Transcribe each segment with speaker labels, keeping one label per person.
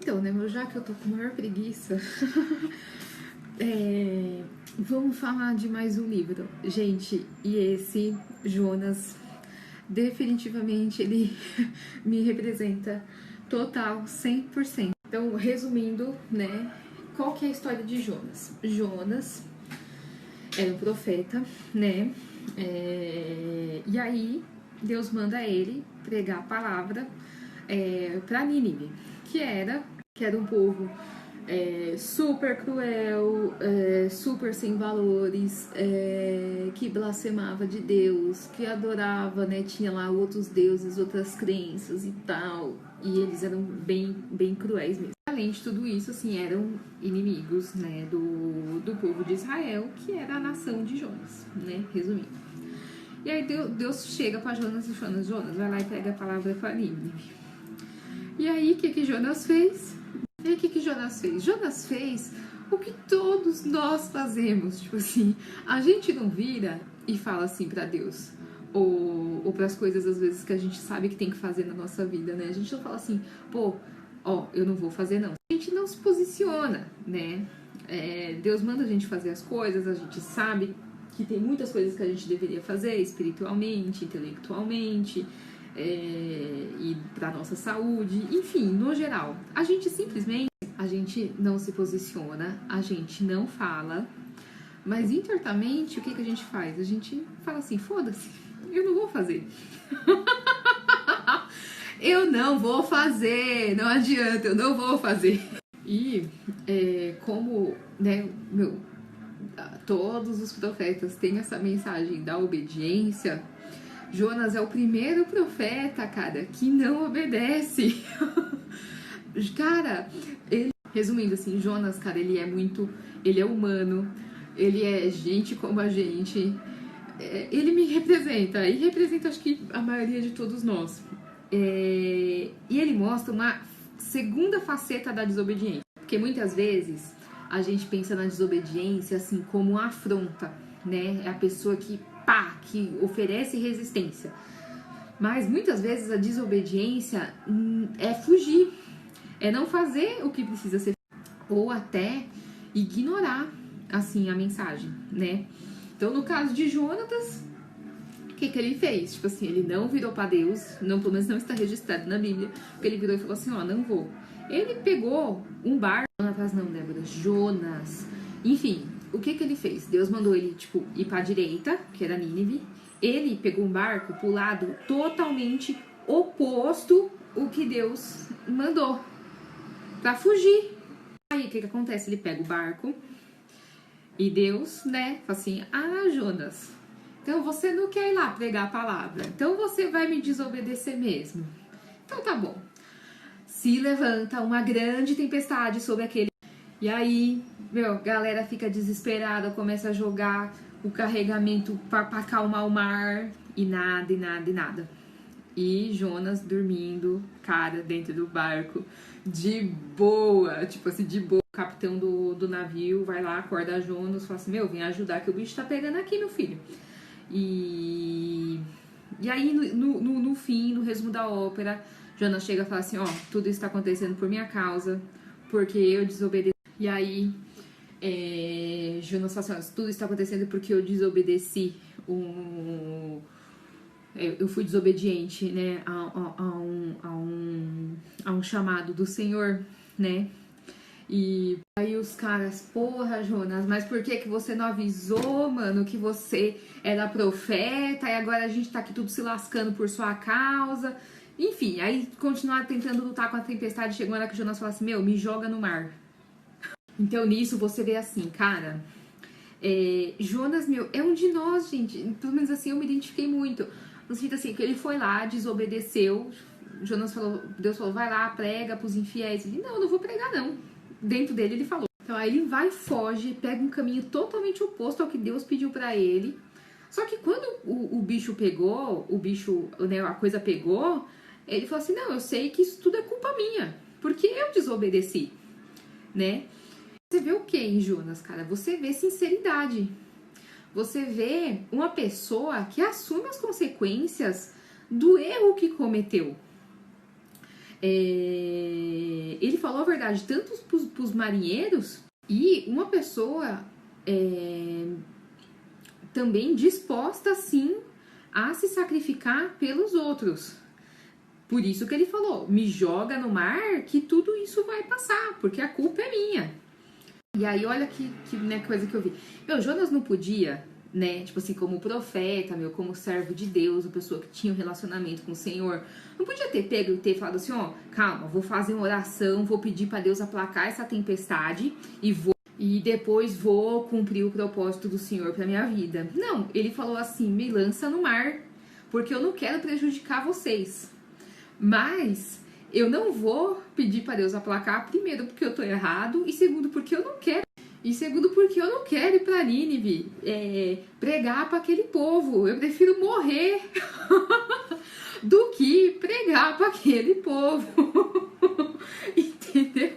Speaker 1: Então, né, já que eu tô com maior preguiça, vamos falar de mais um livro. Gente, e esse, Jonas, definitivamente ele me representa total, 100%. Então, resumindo, né, qual que é a história de Jonas? Jonas era um profeta, né, e aí Deus manda ele pregar a palavra para Nínive, que era um povo super cruel, super sem valores, que blasfemava de Deus, que adorava, né, tinha lá outros deuses, outras crenças e tal, e eles eram bem, bem cruéis mesmo. Além de tudo isso, assim, eram inimigos, né, do povo de Israel, que era a nação de Jonas, né, resumindo. E aí Deus chega para Jonas e Jonas, vai lá e pega a palavra para Nínive. E aí, o que Jonas fez? Jonas fez o que todos nós fazemos. Tipo assim, a gente não vira e fala assim pra Deus. Ou para as coisas, às vezes, que a gente sabe que tem que fazer na nossa vida, né? A gente não fala assim, pô, ó, eu não vou fazer não. A gente não se posiciona, né? Deus manda a gente fazer as coisas, a gente sabe que tem muitas coisas que a gente deveria fazer espiritualmente, intelectualmente, e para nossa saúde, enfim, no geral. A gente não se posiciona, a gente não fala, mas internamente o que a gente faz? A gente fala assim, foda-se, eu não vou fazer. Eu não vou fazer, não adianta, eu não vou fazer. E como, né, todos os profetas têm essa mensagem da obediência, Jonas é o primeiro profeta, cara, que não obedece. Cara, resumindo assim, Jonas, cara, ele é humano, ele é gente como a gente, ele me representa, e representa acho que a maioria de todos nós. E ele mostra uma segunda faceta da desobediência, porque muitas vezes a gente pensa na desobediência assim como uma afronta, né? É a pessoa que oferece resistência. Mas muitas vezes a desobediência é fugir, é não fazer o que precisa ser feito, ou até ignorar, assim, a mensagem, né? Então, no caso de Jonatas, o que ele fez? Tipo assim, ele não virou pra Deus, não, pelo menos não está registrado na Bíblia, porque ele virou e falou assim, ó, não vou. Ele pegou um barco, Jonas, enfim, o que ele fez? Deus mandou ele, tipo, ir pra direita, que era Nínive. Ele pegou um barco pro lado totalmente oposto o que Deus mandou, pra fugir. Aí, o que acontece? Ele pega o barco e Deus, né, fala assim, Jonas, então você não quer ir lá pregar a palavra, então você vai me desobedecer mesmo. Então tá bom. Se levanta uma grande tempestade sobre aquele... E aí, galera fica desesperada, começa a jogar o carregamento pra acalmar o mar. E nada. E Jonas dormindo, cara, dentro do barco, de boa. Tipo assim, de boa. O capitão do navio vai lá, acorda Jonas, fala assim, vem ajudar que o bicho tá pegando aqui, meu filho. E aí, no fim, no resumo da ópera, Jonas chega e fala assim, tudo isso tá acontecendo por minha causa, porque eu desobedeci. E aí, Jonas fala assim, tudo está acontecendo porque eu desobedeci, eu fui desobediente, né, a um chamado do Senhor, né? E aí os caras, porra, Jonas, mas por que você não avisou, mano, que você era profeta e agora a gente tá aqui tudo se lascando por sua causa? Enfim, aí continuar tentando lutar com a tempestade, chegou a hora que Jonas fala assim, me joga no mar. Então, nisso, você vê assim, cara, Jonas, é um de nós, gente. Pelo menos assim, eu me identifiquei muito. No sentido assim, que ele foi lá, desobedeceu. Deus falou, vai lá, prega pros infiéis. Ele, não vou pregar, não. Dentro dele, ele falou. Então, aí ele vai, foge, pega um caminho totalmente oposto ao que Deus pediu pra ele. Só que quando o bicho pegou, né, a coisa pegou, ele falou assim, não, eu sei que isso tudo é culpa minha, porque eu desobedeci, né? Você vê o que em Jonas, cara? Você vê sinceridade. Você vê uma pessoa que assume as consequências do erro que cometeu. ele falou a verdade tanto para os marinheiros e uma pessoa também disposta, sim, a se sacrificar pelos outros. Por isso que ele falou, me joga no mar que tudo isso vai passar, porque a culpa é minha. E aí, olha que né, coisa que eu vi. Jonas não podia, né, tipo assim, como profeta, como servo de Deus, uma pessoa que tinha um relacionamento com o Senhor, não podia ter pego e ter falado assim, calma, vou fazer uma oração, vou pedir para Deus aplacar essa tempestade e depois vou cumprir o propósito do Senhor para minha vida. Não, ele falou assim, me lança no mar, porque eu não quero prejudicar vocês. Mas eu não vou pedir para Deus aplacar, primeiro porque eu tô errado, e segundo porque eu não quero. E segundo porque eu não quero ir para Nínive pregar para aquele povo. Eu prefiro morrer do que pregar para aquele povo. Entendeu?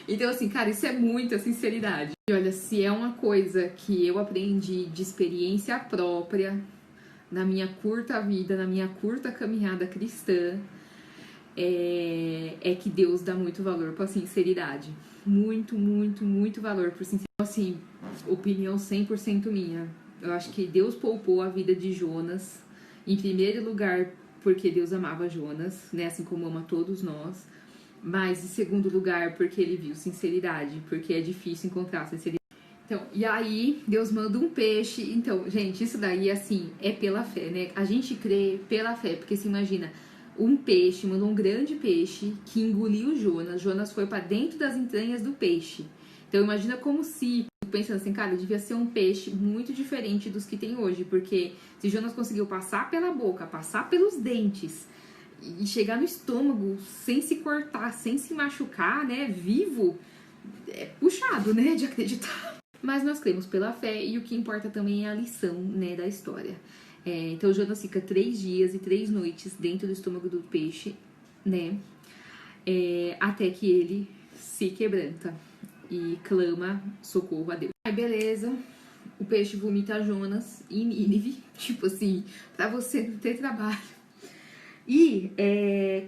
Speaker 1: Então, assim, cara, isso é muita sinceridade. E olha, se é uma coisa que eu aprendi de experiência própria, na minha curta vida, na minha curta caminhada cristã, é que Deus dá muito valor pra sinceridade. Muito, muito, muito valor por sinceridade. Assim, opinião 100% minha. Eu acho que Deus poupou a vida de Jonas, em primeiro lugar, porque Deus amava Jonas, né? Assim como ama todos nós. Mas em segundo lugar, porque ele viu sinceridade, porque é difícil encontrar sinceridade. Então, e aí, Deus manda um peixe. Então, gente, isso daí, assim, é pela fé, né? A gente crê pela fé, porque se imagina, um peixe, mandou um grande peixe que engoliu Jonas. Jonas foi para dentro das entranhas do peixe. Então, imagina como se, pensando assim, cara, devia ser um peixe muito diferente dos que tem hoje, porque se Jonas conseguiu passar pela boca, passar pelos dentes e chegar no estômago sem se cortar, sem se machucar, né, vivo, é puxado, né, de acreditar. Mas nós cremos pela fé e o que importa também é a lição, né, da história. Então Jonas fica 3 dias e 3 noites dentro do estômago do peixe, né, até que ele se quebranta e clama socorro a Deus. Aí beleza, o peixe vomita Jonas em Nínive, tipo assim, pra você não ter trabalho. E,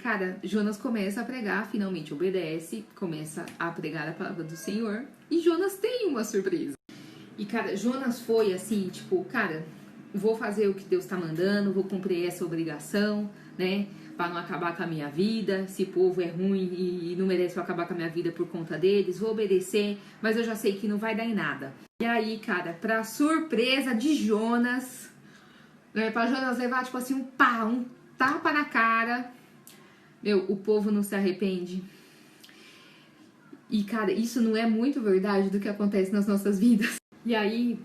Speaker 1: cara, Jonas começa a pregar, finalmente obedece, começa a pregar a palavra do Senhor. E Jonas tem uma surpresa. E, cara, Jonas foi assim, tipo, cara, vou fazer o que Deus tá mandando, vou cumprir essa obrigação, né? Pra não acabar com a minha vida. Esse povo é ruim e não merece eu acabar com a minha vida por conta deles. Vou obedecer, mas eu já sei que não vai dar em nada. E aí, cara, pra surpresa de Jonas, né? Pra Jonas levar, tipo assim, um tapa na cara. O povo não se arrepende. E, cara, isso não é muito verdade do que acontece nas nossas vidas. E aí,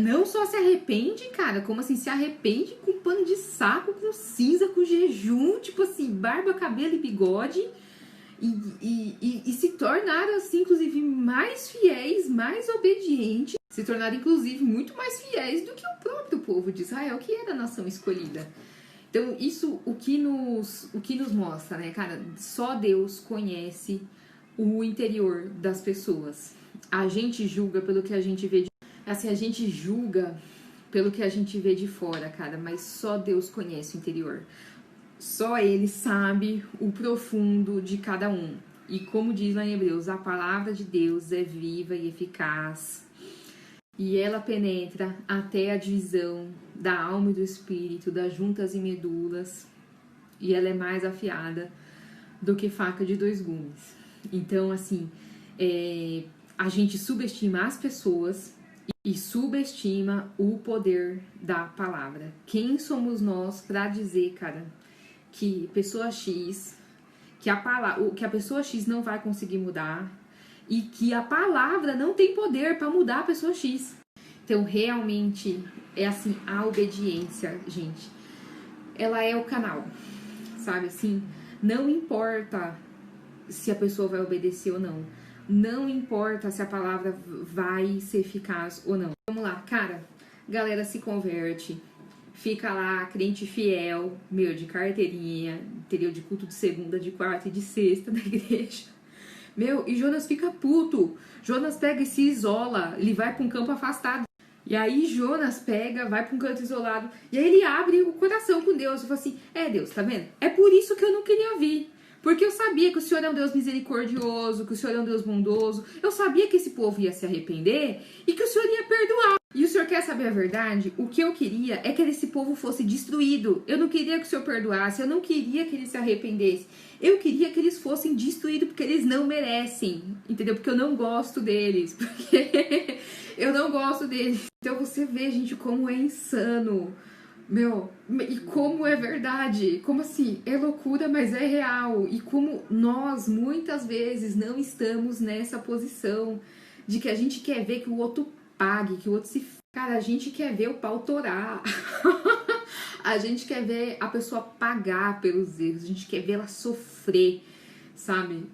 Speaker 1: não só se arrepende, cara, como assim, se arrepende com pano de saco, com cinza, com jejum, tipo assim, barba, cabelo e bigode. E se tornaram, assim, inclusive, mais fiéis, mais obedientes. Se tornaram, inclusive, muito mais fiéis do que o próprio povo de Israel, que era a nação escolhida. Então, isso, o que nos mostra, né, cara? Só Deus conhece o interior das pessoas. A gente julga pelo que a gente vê a gente julga pelo que a gente vê de fora, cara, mas só Deus conhece o interior. Só Ele sabe o profundo de cada um. E como diz lá em Hebreus, a palavra de Deus é viva e eficaz. E ela penetra até a divisão da alma e do espírito, das juntas e medulas. E ela é mais afiada do que faca de 2 gumes. Então, assim, a gente subestima as pessoas e subestima o poder da palavra. Quem somos nós para dizer, cara, que pessoa X, que a pessoa X não vai conseguir mudar e que a palavra não tem poder para mudar a pessoa X? Então, realmente, é assim, a obediência, gente, ela é o canal, sabe, assim, não importa se a pessoa vai obedecer ou não. Não importa se a palavra vai ser eficaz ou não. Vamos lá, cara. Galera se converte. Fica lá, crente fiel, de carteirinha, entendeu? De culto de segunda, de quarta e de sexta na igreja. E Jonas fica puto. Jonas pega e se isola. Ele vai pra um campo afastado. E aí Jonas pega, vai pra um canto isolado. E aí ele abre o coração com Deus. E fala assim, Deus, tá vendo? É por isso que eu não queria vir. Porque eu sabia que o Senhor é um Deus misericordioso, que o Senhor é um Deus bondoso. Eu sabia que esse povo ia se arrepender e que o Senhor ia perdoar. E o Senhor quer saber a verdade? O que eu queria é que esse povo fosse destruído. Eu não queria que o Senhor perdoasse, eu não queria que eles se arrependessem. Eu queria que eles fossem destruídos porque eles não merecem, entendeu? Porque eu não gosto deles, porque eu não gosto deles. Então você vê, gente, como é insano. Meu, e como é verdade, como assim, é loucura, mas é real. E como nós, muitas vezes, não estamos nessa posição de que a gente quer ver que o outro pague, que o outro se... Cara, a gente quer ver o pau torar. A gente quer ver a pessoa pagar pelos erros, a gente quer ver ela sofrer, sabe?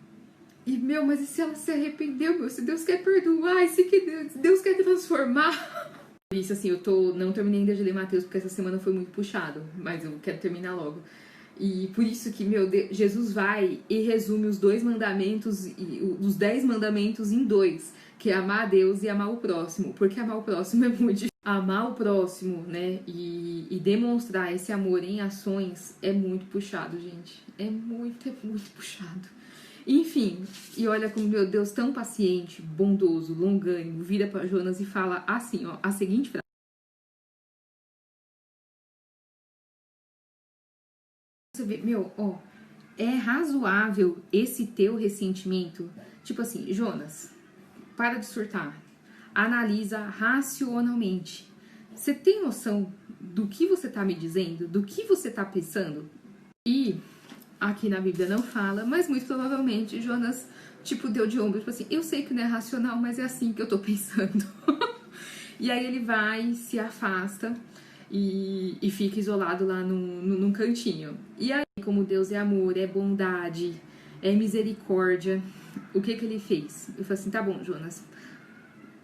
Speaker 1: E, meu, mas e se ela se arrependeu, meu? Se Deus quer perdoar, e se Deus quer transformar... Por isso, assim, não terminei ainda de ler Mateus, porque essa semana foi muito puxado, mas eu quero terminar logo. E por isso que, meu Deus, Jesus vai e resume os 2 mandamentos, os 10 mandamentos em 2, que é amar a Deus e amar o próximo. Porque amar o próximo é muito difícil. Amar o próximo, né, e demonstrar esse amor em ações é muito puxado, gente. É muito puxado. Enfim, e olha como meu Deus, tão paciente, bondoso, longânimo, vira para Jonas e fala assim, ó, a seguinte frase. Você vê, meu, ó, é razoável esse teu ressentimento? Tipo assim, Jonas, para de surtar, analisa racionalmente. Você tem noção do que você tá me dizendo? Do que você tá pensando? E aqui na Bíblia não fala, mas muito provavelmente Jonas, tipo, deu de ombro, tipo assim, eu sei que não é racional, mas é assim que eu tô pensando. E aí ele vai, se afasta e fica isolado lá num cantinho. E aí, como Deus é amor, é bondade, é misericórdia, o que ele fez? Eu falei assim, tá bom, Jonas,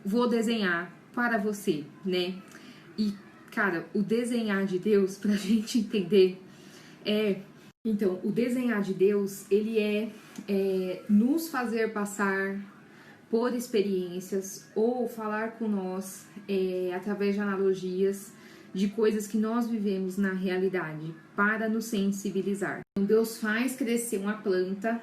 Speaker 1: vou desenhar para você, né? E, cara, o desenhar de Deus, pra gente entender, então, o desenhar de Deus, ele é nos fazer passar por experiências ou falar com nós através de analogias de coisas que nós vivemos na realidade para nos sensibilizar. Então, Deus faz crescer uma planta,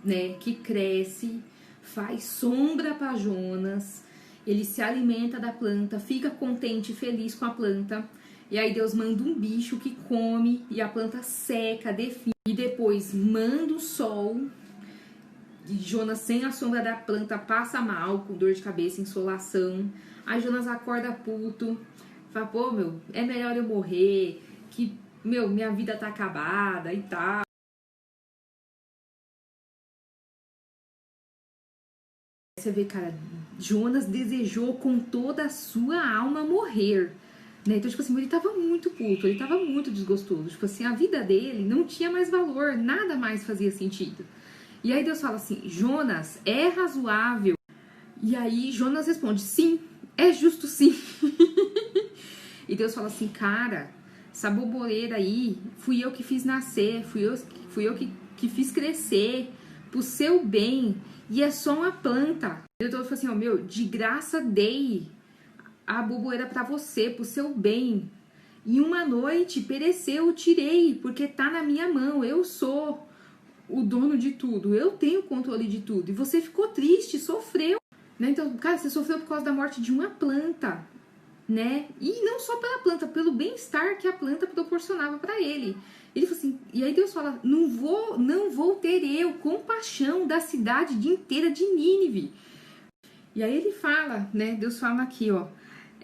Speaker 1: né, que cresce, faz sombra para Jonas, ele se alimenta da planta, fica contente e feliz com a planta. E aí Deus manda um bicho que come e a planta seca, define. E depois manda o sol. E Jonas, sem a sombra da planta, passa mal, com dor de cabeça, insolação. Aí Jonas acorda puto. Fala, pô, meu, é melhor eu morrer. Que, meu, minha vida tá acabada e tal. Você vê, cara, Jonas desejou com toda a sua alma morrer. Né? Então, tipo assim, ele tava muito puto, ele tava muito desgostoso. Tipo assim, a vida dele não tinha mais valor, nada mais fazia sentido. E aí Deus fala assim, Jonas, é razoável? E aí Jonas responde, sim, é justo sim. E Deus fala assim, cara, essa boboreira aí, fui eu que fiz nascer, fui eu que fiz crescer pro seu bem. E é só uma planta. E Deus fala assim, ó, meu, de graça dei a boboeira para você, pro seu bem. Em uma noite pereceu, tirei, porque tá na minha mão. Eu sou o dono de tudo, eu tenho o controle de tudo. E você ficou triste, sofreu, né? Então, cara, você sofreu por causa da morte de uma planta, né? E não só pela planta, pelo bem-estar que a planta proporcionava para ele. Ele falou assim, e aí Deus fala, não vou ter eu compaixão da cidade inteira de Nínive. E aí ele fala, né? Deus fala aqui, ó,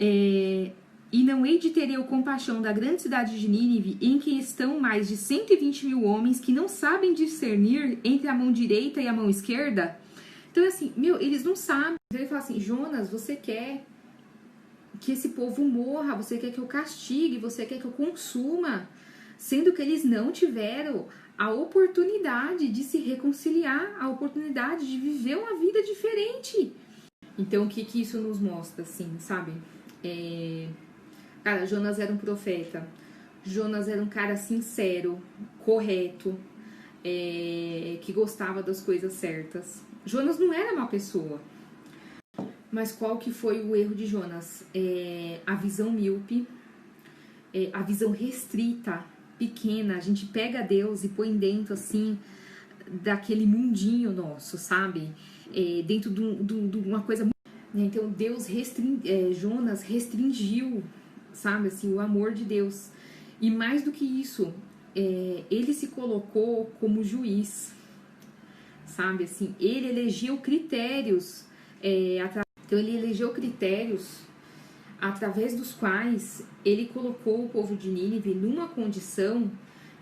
Speaker 1: e não hei de ter eu compaixão da grande cidade de Nínive, em que estão mais de 120 mil homens que não sabem discernir entre a mão direita e a mão esquerda. Então, assim, meu, eles não sabem. Então ele fala assim, Jonas, você quer que esse povo morra, você quer que eu castigue, você quer que eu consuma, sendo que eles não tiveram a oportunidade de se reconciliar, a oportunidade de viver uma vida diferente. Então, o que isso nos mostra, assim, sabe? Cara, Jonas era um profeta. Jonas era um cara sincero, correto, que gostava das coisas certas. Jonas não era uma pessoa. Mas qual que foi o erro de Jonas? A visão míope, a visão restrita, pequena. A gente pega Deus e põe dentro, assim, daquele mundinho nosso, sabe? Dentro de uma coisa... Então Deus Jonas restringiu, sabe, assim, o amor de Deus. E mais do que isso, ele se colocou como juiz, sabe, assim, ele elegeu critérios, então ele elegeu critérios através dos quais ele colocou o povo de Nínive numa condição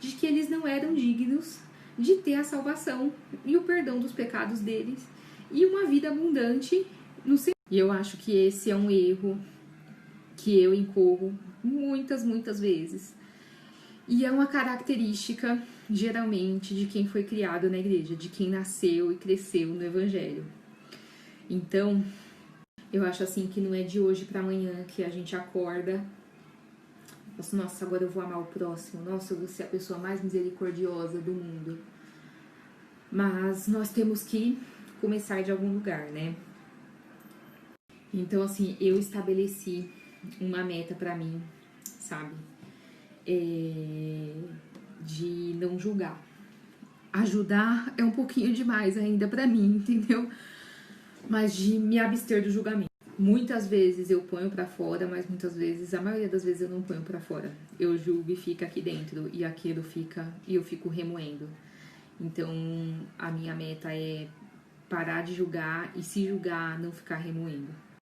Speaker 1: de que eles não eram dignos de ter a salvação e o perdão dos pecados deles e uma vida abundante no Senhor. E eu acho que esse é um erro que eu incorro muitas vezes. E é uma característica, geralmente, de quem foi criado na igreja, de quem nasceu e cresceu no evangelho. Então, eu acho assim que não é de hoje para amanhã que a gente acorda, nossa, agora eu vou amar o próximo, nossa, eu vou ser a pessoa mais misericordiosa do mundo. Mas nós temos que começar de algum lugar, né? Então, assim, eu estabeleci uma meta pra mim, sabe? De não julgar. Ajudar é um pouquinho demais ainda pra mim, entendeu? Mas de me abster do julgamento. Muitas vezes eu ponho pra fora, mas muitas vezes, a maioria das vezes eu não ponho pra fora. Eu julgo e fica aqui dentro, e aquilo fica, e eu fico remoendo. Então, a minha meta é parar de julgar e, se julgar, não ficar remoendo.